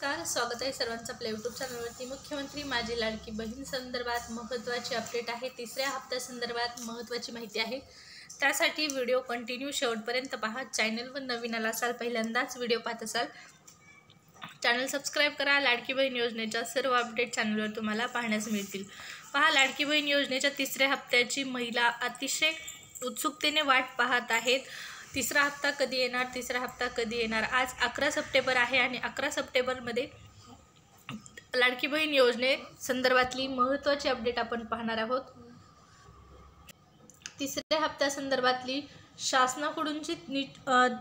स्वागत आहे सर्वांचं आपल्या यूट्यूब चॅनलवरती। मुख्यमंत्री माझी लाडकी बहीण संदर्भात महत्त्वाची अपडेट आहे। तिसऱ्या हप्त्यासंदर्भात महत्त्वाची माहिती आहे। त्यासाठी व्हिडिओ कंटिन्यू शेवटपर्यंत पहा। चॅनलवर नवीन आला असाल, पहिल्यांदाच व्हिडिओ पाहत असाल, चॅनल सबस्क्राइब करा। लाडकी बहीण योजनेच्या सर्व अपडेट चॅनलवर तुम्हाला पाहण्यास मिळतील। पहा, लाडकी बहीण योजनेच्या तिसऱ्या हप्त्याची महिला अतिशय उत्सुकतेने वाट पाहत आहेत। तिसरा हप्ता कधी येणार, तिसरा हप्ता कधी येणार। आज 11 सप्टेंबर आहे आणि 11 सप्टेंबरमध्ये लाडकी बहीण योजने संदर्भातली महत्त्वाची अपडेट आपण पाहणार आहोत। तिसऱ्या हप्त्या संदर्भातली शासनाकडूनची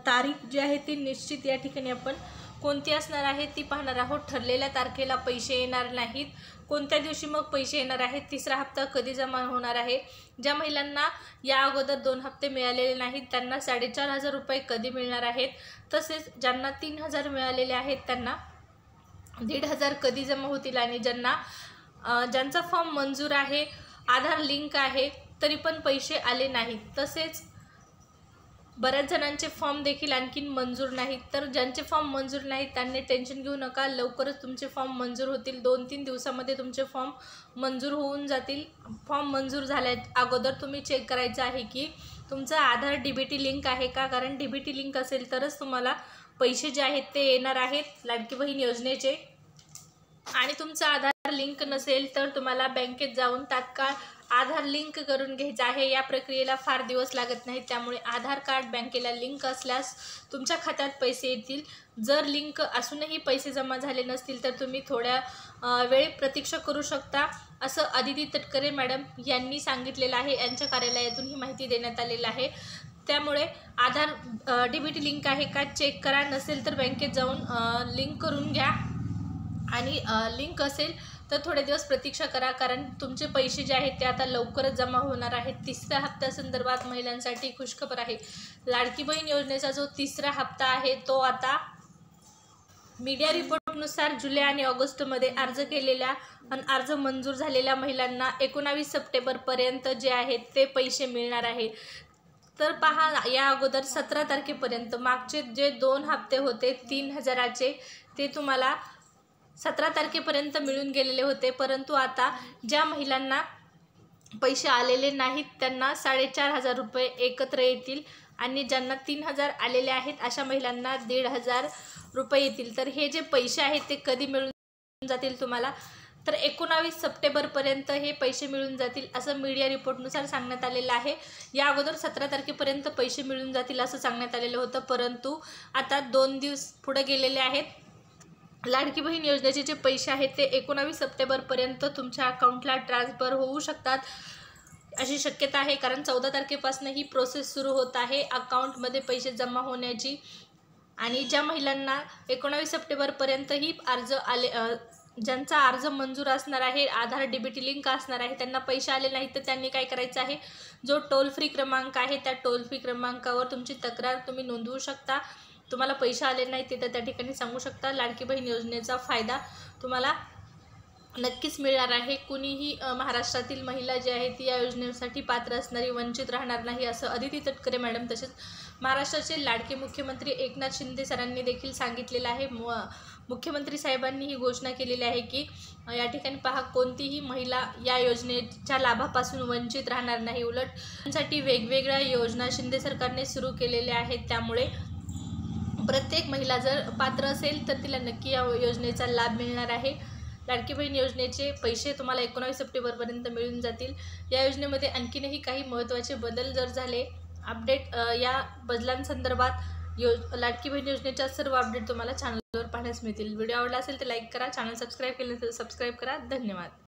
तारीख जी आहे ती निश्चित या ठिकाणी आपण कोणती असणार आहे ती पाहणार आहोत। ठरलेल्या तारखेला पैसे येणार नाहीत, कोणत्या दिवशी मग पैसे येणार आहेत, तिसरा हप्ता कधी जमा होणार आहे, ज्या महिलांना या अगोदर 2 हप्ते मिळालेले नाहीत त्यांना 4,500 रुपये कधी मिळणार आहेत, तसेच ज्यांना 3,000 मिळालेले आहेत त्यांना 1,500 कधी जमा होतील, आणि ज्यांचा फॉर्म मंजूर आहे, आधार लिंक आहे, तरी पण पैसे आले नाहीत, तसेच बऱ्याच जणांचे फॉर्म देखील आणखीन मंजूर नाहीत। तर ज्यांचे फॉर्म मंजूर नाहीत त्यांनी टेन्शन घेऊ नका, लवकरच तुमचे फॉर्म मंजूर होतील। 2-3 दिवसामध्ये तुमचे फॉर्म मंजूर होऊन जातील। फॉर्म मंजूर झाल्या अगोदर तुम्ही चेक करायचं आहे की तुमचा आधार डीबीटी लिंक आहे का, कारण डीबीटी लिंक असेल तरच तुम्हाला पैसे जे आहेत ते येणार आहेत लाडकी बहीण योजनेचे। आणि तुमचा आधार लिंक नसेल तर तुम्हाला बँकेत जाऊन तात्काळ आधार लिंक करून घ्यायचं आहे। या प्रक्रियेला फार दिवस लागत नाहीत, त्यामुळे आधार कार्ड बँकेला लिंक असल्यास तुमच्या खात्यात पैसे येतील। जर लिंक असूनही पैसे जमा झाले नसतील तर तुम्ही थोड्या वेळ प्रतीक्षा करू शकता, असं अदिती तटकरे मॅडम यांनी सांगितलेलं आहे। यांच्या कार्यालयातून ही माहिती देण्यात आलेली आहे। त्यामुळे आधार डीबीटी लिंक आहे का चेक करा, नसेल तर बँकेत जाऊन लिंक करून घ्या, आणि लिंक असेल तर थोडे दिवस प्रतीक्षा करा, कारण तुमचे पैसे जे आहेत ते आता लवकरच जमा होणार आहेत। तिसऱ्या हप्त्यासंदर्भात महिलांसाठी खुशखबर आहे। लाडकी बहीण योजनेचा जो तिसरा हप्ता आहे तो आता मीडिया रिपोर्टनुसार जुलै आणि ऑगस्टमध्ये अर्ज केलेल्या आणि अर्ज मंजूर झालेल्या महिलांना 19 सप्टेंबरपर्यंत जे आहेत ते पैसे मिळणार आहे। तर पहा, या अगोदर 17 तारखेपर्यंत मागचे जे 2 हप्ते होते 3,000चे ते तुम्हाला 17 तारखेपर्यंत मिळून गेलेले होते, परंतु आता ज्या महिलांना पैसे आलेले नाहीत त्यांना 4,500 रुपये एकत्र येतील, आणि ज्यांना 3,000 आलेले आहेत अशा महिलांना 1,500 रुपये येतील। तर हे जे पैसे आहेत ते कधी मिळून जातील तुम्हाला, तर 19 सप्टेंबरपर्यंत हे पैसे मिळून जातील असं मीडिया रिपोर्टनुसार सांगण्यात आलेलं आहे। या अगोदर 17 तारखेपर्यंत पैसे मिळून जातील असं सांगण्यात आलेलं होतं, परंतु आता 2 दिवस पुढे गेलेले आहेत। लाडकी बहीण योजनेचे जे पैसे आहेत ते 19 सप्टेंबरपर्यंत तुमच्या अकाउंटला ट्रान्सफर होऊ शकतात अशी शक्यता आहे, कारण 14 तारखेपासून ही प्रोसेस सुरू होत आहे अकाउंटमध्ये पैसे जमा होण्याची। आणि ज्या महिलांना 19 सप्टेंबरपर्यंतही अर्ज आले, ज्यांचा अर्ज मंजूर असणार आहे, आधार डीबीटी लिंक असणार आहे, त्यांना पैसे आले नाहीत तर त्यांनी काय करायचं आहे, जो टोल फ्री क्रमांक आहे त्या टोल फ्री क्रमांकावर तुमची तक्रार तुम्ही नोंदवू शकता। तुम्हाला पैसे आले नाहीत ते तर त्या ठिकाणी सांगू शकता। लाडकी बहीण योजनेचा फायदा तुम्हाला नक्कीच मिळणार आहे। कुणीही महाराष्ट्रातील महिला जी आहे ती या योजनेसाठी पात्र असणारी वंचित राहणार नाही, असं अदिती तटकरे मॅडम तसेच महाराष्ट्राचे लाडके मुख्यमंत्री एकनाथ शिंदे सरांनी देखील सांगितलेलं आहे। मुख्यमंत्री साहेबांनी ही घोषणा केलेली आहे की या ठिकाणी पहा, कोणतीही महिला या योजनेच्या लाभापासून वंचित राहणार नाही। उलट त्यासाठी वेगवेगळ्या योजना शिंदे सरकारने सुरू केलेल्या आहेत, त्यामुळे प्रत्येक महिला जर पात्र असेल तर तिला नक्की या योजनेचा लाभ मिळणार आहे। लाडकी बहीण योजनेचे पैसे तुम्हाला 19 सप्टेंबरपर्यंत मिळून जातील। या योजनेमध्ये आणखीनही काही महत्त्वाचे बदल जर झाले, अपडेट या बदलांसंदर्भात लाडकी बहीण योजनेच्या सर्व अपडेट तुम्हाला चॅनलवर पाहण्यास मिळतील। व्हिडिओ आवडला असेल तर लाईक करा, चॅनल सबस्क्राईब केलं तर सबस्क्राईब करा। धन्यवाद।